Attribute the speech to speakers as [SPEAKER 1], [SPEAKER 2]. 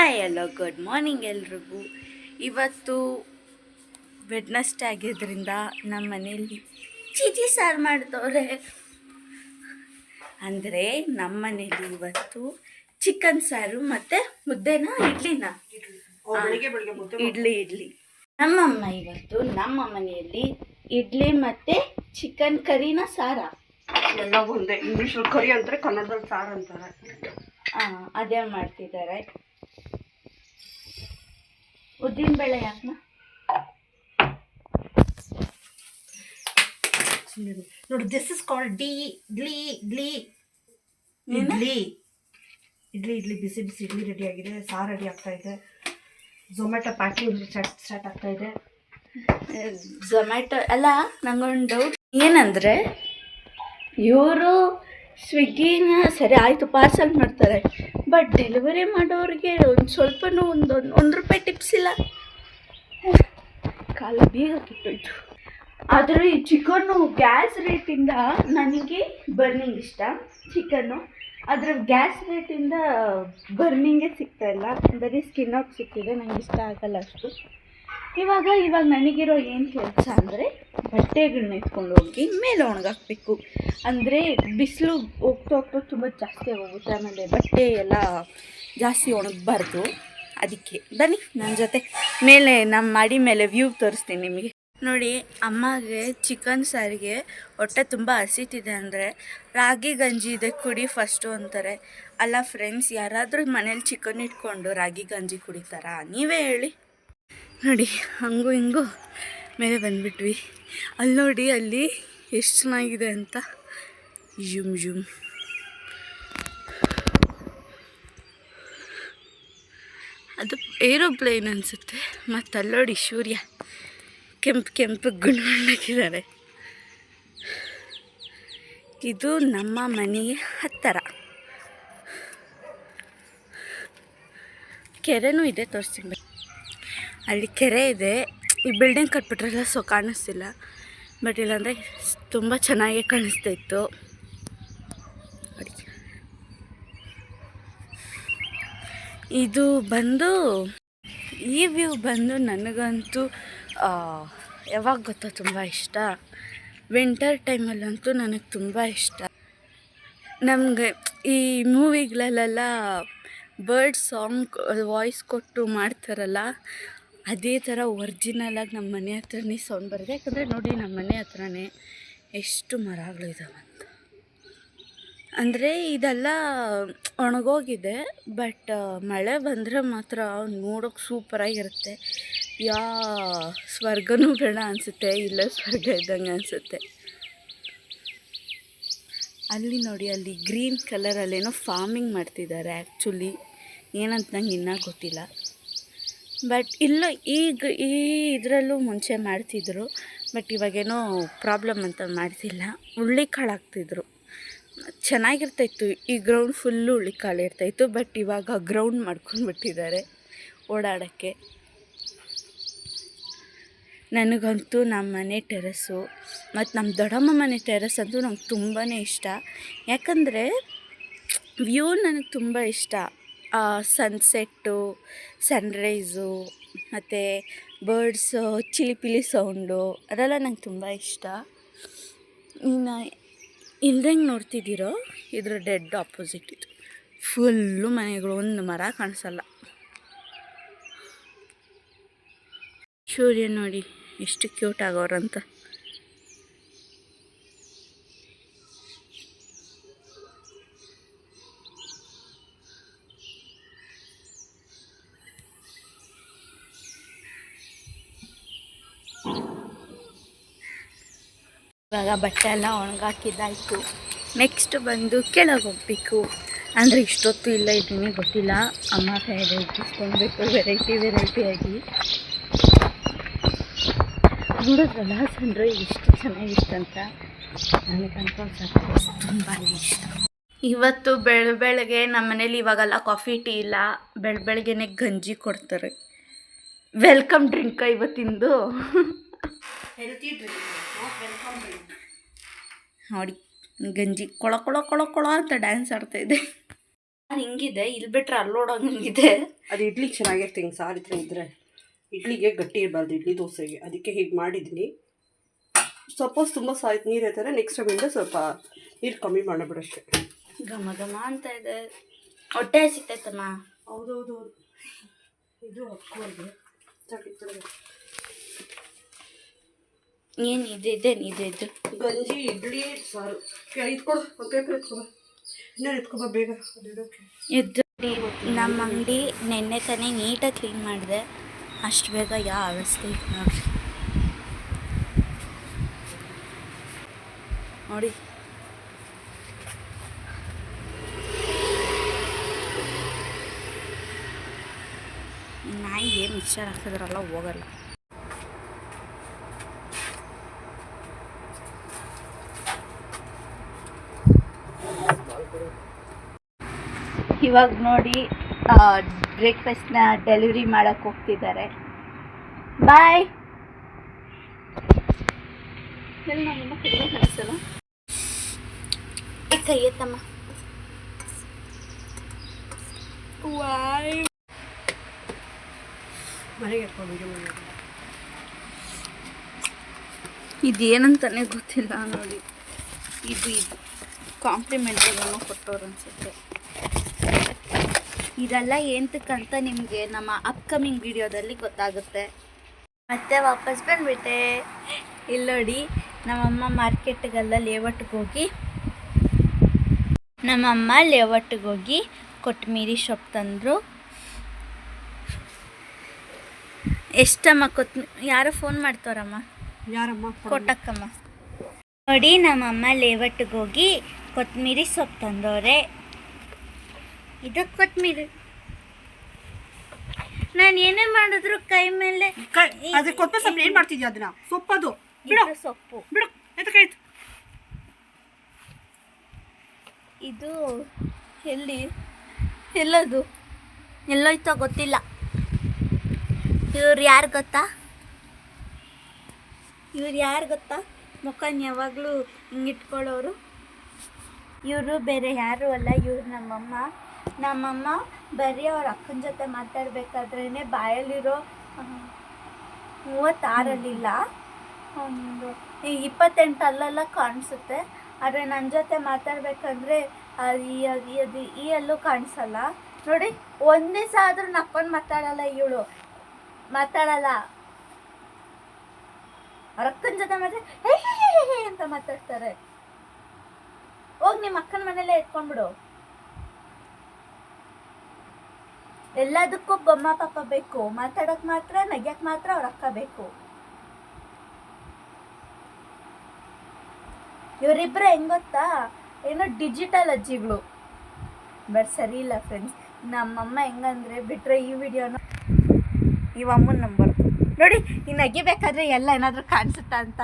[SPEAKER 1] Hi hello good morning ಎಲ್ರಿಗೂ. ಇವತ್ತು Wednesday ಆಗಿದ್ದರಿಂದ ನಮ್ಮ ಮನೇಲಿ ಚೀಟಿ ಸಾರು ಮಾಡ್ತವ್ರೆ. ಅಂದರೆ ನಮ್ಮ ಮನೇಲಿ ಇವತ್ತು ಚಿಕನ್ ಸಾರು ಮತ್ತು ಮುದ್ದೆನಾ ಇಡ್ಲಿನಾ ಇಡ್ಲಿ ನಮ್ಮಮ್ಮ ಇವತ್ತು ನಮ್ಮ ಮನೆಯಲ್ಲಿ ಇಡ್ಲಿ ಮತ್ತು ಚಿಕನ್ ಕರಿನ ಸಾರ
[SPEAKER 2] ಎಲ್ಲ ಒಂದೇ. ಇಂಗ್ಲೀಷಲ್ಲಿ ಕರಿ ಅಂತಾರೆ, ಕನ್ನಡದಲ್ಲಿ ಸಾರು ಅಂತಾರೆ.
[SPEAKER 1] ಅದೇ ಮಾಡ್ತಿದ್ದಾರೆ. ಉದ್ದಿನಬೇಳೆ ಯಾಕಮ್ಮ
[SPEAKER 2] ನೋಡಿ, ದಿಸ್ ಇಸ್ ಕಾಲ್ಡ್ ಇಡ್ಲಿ. ಬಿಸಿ ಬಿಸಿ ಇಡ್ಲಿ ರೆಡಿ ಆಗಿದೆ, ಸಾರು ರೆಡಿ ಆಗ್ತಾ ಇದೆ. ಝೊಮ್ಯಾಟೊ ಪ್ಯಾಕಿಂಗ್ ಸ್ಟಾರ್ಟ್ ಆಗ್ತಾ ಇದೆ.
[SPEAKER 1] ಝೊಮ್ಯಾಟೊ ಅಲ್ಲ, ನಂಗೊಂದು ಡೌಟ್ ಏನಂದರೆ, ಇವರು ಸ್ವಿಗ್ಗಿನ ಸರಿ ಆಯಿತು ಪಾರ್ಸಲ್ ಮಾಡ್ತಾರೆ, ಬಟ್ ಡೆಲಿವರಿ ಮಾಡೋರಿಗೆ ಒಂದು ಸ್ವಲ್ಪನೂ ಒಂದು ರೂಪಾಯಿ ಟಿಪ್ಸ್ ಇಲ್ಲ. ಕಾಲ ಬೇಗ ಕಿಟ್ಟೋಯ್ತು. ಆದರೂ ಈ ಚಿಕನ್ನು ಗ್ಯಾಸ್ ರೇಟಿಂದ ನನಗೆ ಬರ್ನಿಂಗ್ ಇಷ್ಟ. ಚಿಕನ್ನು ಅದರ ಗ್ಯಾಸ್ ರೇಟಿಂದ ಬರ್ನಿಂಗೇ ಸಿಗ್ತಾಯಿಲ್ಲ, ಬರೀ ಸ್ಕಿನ್ ಔಟ್ ಸಿಗ್ತಿದೆ. ನನಗೆ ಇಷ್ಟ ಆಗಲ್ಲ ಅಷ್ಟು. ಇವಾಗ ನನಗಿರೋ ಏನು ಕೆಲಸ ಅಂದರೆ, ಬಟ್ಟೆಗಳನ್ನ ಎತ್ಕೊಂಡು ಹೋಗಿ ಮೇಲೆ ಒಣಗಾಕಬೇಕು. ಅಂದರೆ ಬಿಸಿಲು ಹೋಗ್ತಾ ತುಂಬ ಜಾಸ್ತಿ ಆಗೋಗುತ್ತೆ, ಆಮೇಲೆ ಬಟ್ಟೆ ಎಲ್ಲ ಜಾಸ್ತಿ ಒಣಗಬಾರ್ದು. ಅದಕ್ಕೆ ಬನ್ನಿ ನನ್ನ ಜೊತೆ ಮೇಲೆ ನಮ್ಮ ಮಾಡಿ ಮೇಲೆ ವ್ಯೂ ತೋರಿಸ್ತೀನಿ ನಿಮಗೆ. ನೋಡಿ, ಅಮ್ಮಗೆ ಚಿಕನ್ ಸಾರಿಗೆ ಹೊಟ್ಟೆ ತುಂಬ ಹಸಿತಿದೆ ಅಂದರೆ ರಾಗಿ ಗಂಜಿ ಇದೆ ಕುಡಿ ಫಸ್ಟು ಅಂತಾರೆ. ಅಲ್ಲ ಫ್ರೆಂಡ್ಸ್, ಯಾರಾದರೂ ಮನೇಲಿ ಚಿಕನ್ ಇಟ್ಕೊಂಡು ರಾಗಿ ಗಂಜಿ ಕುಡಿತಾರಾ? ನೀವೇ ಹೇಳಿ. ನೋಡಿ, ಹಂಗೂ ಹಿಂಗೂ ಮೇಲೆ ಬಂದುಬಿಟ್ವಿ. ಅಲ್ಲಿ ನೋಡಿ, ಅಲ್ಲಿ ಎಷ್ಟು ಚೆನ್ನಾಗಿದೆ ಅಂತ. ಜುಮ್ ಅದು ಏರೋಪ್ಲೇನ್ ಅನಿಸುತ್ತೆ. ಮತ್ತು ಅಲ್ಲಿ ನೋಡಿ ಸೂರ್ಯ ಕೆಂಪು ಗುಂಡಾಕಿದ್ದಾರೆ. ಇದು ನಮ್ಮ ಮನೆಗೆ ಹತ್ತಿರ ಕೆರೆನೂ ಇದೆ, ತೋರಿಸ್ತೀನಿ. ಅಲ್ಲಿ ಕೆರೆ ಇದೆ. ಈ ಬಿಲ್ಡಿಂಗ್ ಕಟ್ಬಿಟ್ರಲ್ಲ, ಸೊ ಕಾಣಿಸ್ತಿಲ್ಲ. ಬಟ್ ಇಲ್ಲಾಂದರೆ ತುಂಬ ಚೆನ್ನಾಗಿ ಕಾಣಿಸ್ತಾ ಇತ್ತು. ಇದು ಬಂದು ಈ ವ್ಯೂ ಬಂದು ನನಗಂತೂ ಯಾವಾಗ ಗೊತ್ತಾ ತುಂಬ ಇಷ್ಟ, ವಿಂಟರ್ ಟೈಮಲ್ಲಂತೂ ನನಗೆ ತುಂಬ ಇಷ್ಟ. ನಮಗೆ ಈ ಮೂವಿಗಳಲ್ಲೆಲ್ಲ ಬರ್ಡ್ ಸಾಂಗ್ ವಾಯ್ಸ್ ಕೊಟ್ಟು ಮಾಡ್ತಾರಲ್ಲ, ಅದೇ ಥರ ಒರ್ಜಿನಲಾಗಿ ನಮ್ಮ ಮನೆ ಹತ್ರನೇ ಸೌಂಡ್ ಬರುತ್ತೆ. ಯಾಕಂದರೆ ನೋಡಿ, ನಮ್ಮ ಮನೆ ಹತ್ರನೇ ಎಷ್ಟು ಮರಗಳಿದಾವೆ ಅಂತ. ಅಂದರೆ ಇದೆಲ್ಲ ಒಣಗೋಗಿದೆ, ಬಟ್ ಮಳೆ ಬಂದರೆ ಮಾತ್ರ ನೋಡೋಕೆ ಸೂಪರಾಗಿರುತ್ತೆ. ಸ್ವರ್ಗನೂ ಬೇಡ ಅನಿಸುತ್ತೆ, ಇಲ್ಲ ಸ್ವರ್ಗ ಇದ್ದಂಗೆ ಅನಿಸುತ್ತೆ. ಅಲ್ಲಿ ನೋಡಿ, ಅಲ್ಲಿ ಗ್ರೀನ್ ಕಲರಲ್ಲೇನೋ ಫಾರ್ಮಿಂಗ್ ಮಾಡ್ತಿದ್ದಾರೆ. ಆ್ಯಕ್ಚುಲಿ ಏನಂತ ನಂಗೆ ಇನ್ನೂ ಗೊತ್ತಿಲ್ಲ. ಬಟ್ ಇಲ್ಲ, ಈಗ ಇದರಲ್ಲೂ ಮುಂಚೆ ಮಾಡ್ತಿದ್ರು, ಬಟ್ ಇವಾಗೇನೋ ಪ್ರಾಬ್ಲಮ್ ಅಂತ ಮಾಡ್ತಿಲ್ಲ. ಹುಳ್ಳಿಕಾಳು ಹಾಕ್ತಿದ್ರು, ಚೆನ್ನಾಗಿರ್ತಾಯಿತ್ತು. ಈ ಗ್ರೌಂಡ್ ಫುಲ್ಲು ಹುಳ್ಳಿಕಾಳು ಇರ್ತಾಯಿತ್ತು. ಬಟ್ ಇವಾಗ ಗ್ರೌಂಡ್ ಮಾಡ್ಕೊಂಡ್ಬಿಟ್ಟಿದ್ದಾರೆ ಓಡಾಡೋಕ್ಕೆ. ನನಗಂತೂ ನಮ್ಮ ಮನೆ ಟೆರೆಸ್ಸು ಮತ್ತು ನಮ್ಮ ದೊಡ್ಡಮ್ಮ ಮನೆ ಟೆರೆಸ್ ಅಂತೂ ನಂಗೆ ತುಂಬಾ ಇಷ್ಟ. ಯಾಕಂದರೆ ವ್ಯೂ ನನಗೆ ತುಂಬ ಇಷ್ಟ. ಸನ್ಸೆಟ್ಟು, ಸನ್ರೈಸು ಮತ್ತು ಬರ್ಡ್ಸು ಚಿಲಿಪಿಲಿ ಸೌಂಡು, ಅದೆಲ್ಲ ನಂಗೆ ತುಂಬ ಇಷ್ಟ. ಇನ್ನು ಇಲ್ದಂಗೆ ನೋಡ್ತಿದ್ದೀರೋ, ಇದ್ರ ಡೆಡ್ ಆಪೋಸಿಟ್ ಇದು ಫುಲ್ಲು ಮನೆಗಳು, ಒಂದು ಮರ ಕಾಣಿಸಲ್ಲ. ಸೂರ್ಯ ನೋಡಿ ಎಷ್ಟು ಕ್ಯೂಟ್ ಆಗೋರಂತ. ಇವಾಗ ಬಟ್ಟೆ ಎಲ್ಲ ಒಣಗಾಕಿದ್ದಾಯಿತು. ನೆಕ್ಸ್ಟ್ ಬಂದು ಕೆಳಗೆ ಹೋಗಬೇಕು. ಅಂದರೆ ಇಷ್ಟೊತ್ತು ಇಲ್ಲ ಇದ್ದೀನಿ ಗೊತ್ತಿಲ್ಲ, ಅಮ್ಮ ಕೈಯಲ್ಲಿ ಇಟ್ಟಿಸ್ಕೊಳ್ಬೇಕು ವೆರೈಟಿಯಾಗಿ. ನೋಡಿದ್ರಲ್ಲ ಸನ್ರೈಸ್ ಎಷ್ಟು ಚೆನ್ನಾಗಿತ್ತಂತ. ನನಗಂತೂ ತುಂಬಾ ಇಷ್ಟ. ಇವತ್ತು ಬೆಳಗ್ಗೆ ನಮ್ಮ ಮನೇಲಿ ಇವಾಗೆಲ್ಲ ಕಾಫಿ ಟೀ ಇಲ್ಲ, ಬೆಳಗ್ಗೆನೆ ಗಂಜಿ ಕೊಡ್ತಾರೆ. Welcome drink ಇವತ್ತಿಂದು. ನೋಡಿ, ಗಂಜಿ ಕೊಳ ಕೊಳ ಕೊಳ ಕೊಳ ಅಂತ ಡ್ಯಾನ್ಸ್ ಆಡ್ತಾಯಿದೆ. ಹಿಂಗಿದೆ, ಇಲ್ಲಿ ಬಿಟ್ರೆ ಅಲ್ಲೋಡೋಂಗಿದೆ.
[SPEAKER 2] ಅದು ಇಡ್ಲಿಗೆ ಚೆನ್ನಾಗಿರ್ತೀನಿ, ಹಿಂಗೆ ಸಾರು ಈ ಥರ ಇದ್ದರೆ. ಇಡ್ಲಿಗೆ ಗಟ್ಟಿ ಇರಬಾರ್ದು, ಇಡ್ಲಿ ದೋಸೆಗೆ. ಅದಕ್ಕೆ ಹೀಗೆ ಮಾಡಿದ್ದೀನಿ. ಸಪೋಸ್ ತುಂಬ ನೀರು ಇರ್ತಾರೆ, ನೆಕ್ಸ್ಟ್ ಟೈಮಿಂದ ಸ್ವಲ್ಪ ನೀರು ಕಮ್ಮಿ ಮಾಡಬಿಡಷ್ಟೆ.
[SPEAKER 1] ಘಮ ಘಮ ಅಂತ ಇದೆ, ಹೊಟ್ಟೆ ಹಸಿತೈತಮ್ಮ.
[SPEAKER 2] ಹೌದೌದು. ಇದು ಹಾಕೋದು
[SPEAKER 1] ಏನು ಇದೆ
[SPEAKER 2] ಗಂಜಿ ಇಡ್ಲಿ ಸಾರು. ಇಟ್ಕೊಡು, ಒಂದು ಪೇಪರ್ ಎತ್ಕೊಬ, ಇನ್ನೇನು ಎತ್ಕೊಬ ಬೇಗ.
[SPEAKER 1] ಎದ್ದು ನಮ್ಮ ಅಂಗಡಿ ನೆನ್ನೆ ತಾನೇ ನೀಟಾಗಿ ಕ್ಲೀನ್ ಮಾಡಿದೆ, ಅಷ್ಟು ಬೇಗ ಯಾವ ಅವಸ್ಥೆ ಇತ್ತು ನೋಡಿ. ನೋಡಿ ನಾಯಿಗೆ ಮಿಕ್ಸರ್ ಹಾಕಿದ್ರಲ್ಲ ಹೋಗಲ್ಲ. ಇವಾಗ ನೋಡಿ ಬ್ರೇಕ್ಫಾಸ್ಟ್ನ ಡೆಲಿವರಿ ಮಾಡೋಕ್ಕೆ ಹೋಗ್ತಿದ್ದಾರೆ. ಬಾಯ್. ಕಳಿಸಲ್ಲ ಕೈ ಎತ್ತಮ್ಮ. ವಾಯ್
[SPEAKER 2] ಮನೆಗೆ ಎತ್ಕೊಂಡು ವಿಡಿಯೋ ಮಾಡಿ.
[SPEAKER 1] ಇದೇನಂತಾನೆ ಗೊತ್ತಿಲ್ಲ ನೋಡಿ. ಇದು ಕಾಂಪ್ಲಿಮೆಂಟ್ರಿಗಳನ್ನು ಕೊಟ್ಟವ್ರು ಅನ್ಸುತ್ತೆ. ಇದೆಲ್ಲ ಎಂತಕ್ಕಂತ ನಿಮಗೆ ನಮ್ಮ ಅಪ್ಕಮಿಂಗ್ ವಿಡಿಯೋದಲ್ಲಿ ಗೊತ್ತಾಗುತ್ತೆ. ಮತ್ತೆ ವಾಪಸ್ ಬಂದುಬಿಟ್ಟೆ. ಇಲ್ಲಿ ನೋಡಿ, ನಮ್ಮಮ್ಮ ಮಾರ್ಕೆಟ್ಗೆಲ್ಲ ಲೇಔಟ್ಗೆ ಹೋಗಿ ಕೊತ್ತಂಬರಿ ಸೊಪ್ಪು ತಂದರು. ಎಷ್ಟಮ್ಮ ಯಾರೋ ಫೋನ್ ಮಾಡ್ತಾರಮ್ಮ.
[SPEAKER 2] ಯಾರಮ್ಮ?
[SPEAKER 1] ಕೊಟ್ಟಕ್ಕಮ್ಮ. ನೋಡಿ, ನಮ್ಮಮ್ಮ ಲೇಔಟ್ಗೆ ಹೋಗಿ ಕೊತ್ತಂಬರಿ ಸೊಪ್ಪು ತಂದವ್ರೆ. ಇದು ಕೊತ್ತಂಬರಿ. ನಾನು ಏನೇ ಮಾಡಿದ್ರು ಕೈ ಮೇಲೆ
[SPEAKER 2] ಅದ್ರ ಕೊತ್ತಂಬರಿ ಸೊಪ್ಪು ಏನು ಮಾಡ್ತಿದ್ಯಾ? ಅದನ್ನ ಸೊಪ್ಪದು ಬಿಡು,
[SPEAKER 1] ಸೊಪ್ಪು
[SPEAKER 2] ಬಿಡು. ಎತ್ತಕಾಯ್ತು.
[SPEAKER 1] ಇದು ಎಲ್ಲದು ಎಲ್ಲೋಯ್ತೋ ಗೊತ್ತಿಲ್ಲ. ಇವ್ರು ಯಾರು ಗೊತ್ತಾ? ಮುಖನ ಯಾವಾಗಲೂ ಹಿಂಗಿಟ್ಕೊಳ್ಳೋರು. ಇವರು ಬೇರೆ ಯಾರೂ ಅಲ್ಲ, ಇವ್ರು ನಮ್ಮಮ್ಮ ಬರೀ ಅವ್ರ ಅಕ್ಕನ ಜೊತೆ ಮಾತಾಡಬೇಕಾದ್ರೇ ಬಾಯಲ್ಲಿರೋ 36 ಒಂದು 28 ಅಲ್ಲೆಲ್ಲ ಕಾಣಿಸುತ್ತೆ. ಆದರೆ ನನ್ನ ಜೊತೆ ಮಾತಾಡಬೇಕಂದ್ರೆ ಈ ಎಲ್ಲೂ ಕಾಣಿಸಲ್ಲ ನೋಡಿ. ಒಂದು ದಿವಸ ಆದರೂ ನಕ್ಕೊಂಡು ಮಾತಾಡಲ್ಲ. ಅವ್ರ ಅಕ್ಕನ ಜೊತೆ ಮಾತ್ರ ಅಂತ ಮಾತಾಡ್ತಾರೆ. ಹೋಗಿ ನಿಮ್ಮ ಅಕ್ಕನ ಮನೇಲೆ ಎತ್ಕೊಂಡ್ಬಿಡು. ಎಲ್ಲದಕ್ಕೂ ಬೊಮ್ಮ ಪಾಪ ಬೇಕು, ಮಾತಾಡೋಕೆ ಮಾತ್ರ, ನಗ್ಯಕ್ಕೆ ಮಾತ್ರ ಅವ್ರ ಅಕ್ಕ ಬೇಕು. ಇವರಿಬ್ಬರು ಹೆಂಗೆ ಗೊತ್ತಾ, ಏನೋ ಡಿಜಿಟಲ್ ಅಜ್ಜಿಗಳು. ಬಟ್ ಸರಿ ಇಲ್ಲ ಫ್ರೆಂಡ್ಸ್. ನಮ್ಮಮ್ಮ ಹೆಂಗಂದರೆ ಬಿಟ್ಟರೆ ಈ ವಿಡಿಯೋನ ಇವಮ್ಮನ ನಂಬರ್ ನೋಡಿ. ಈ ನಗಿಬೇಕಾದ್ರೆ ಎಲ್ಲ ಏನಾದರೂ ಕಾಣಿಸುತ್ತಾ ಅಂತ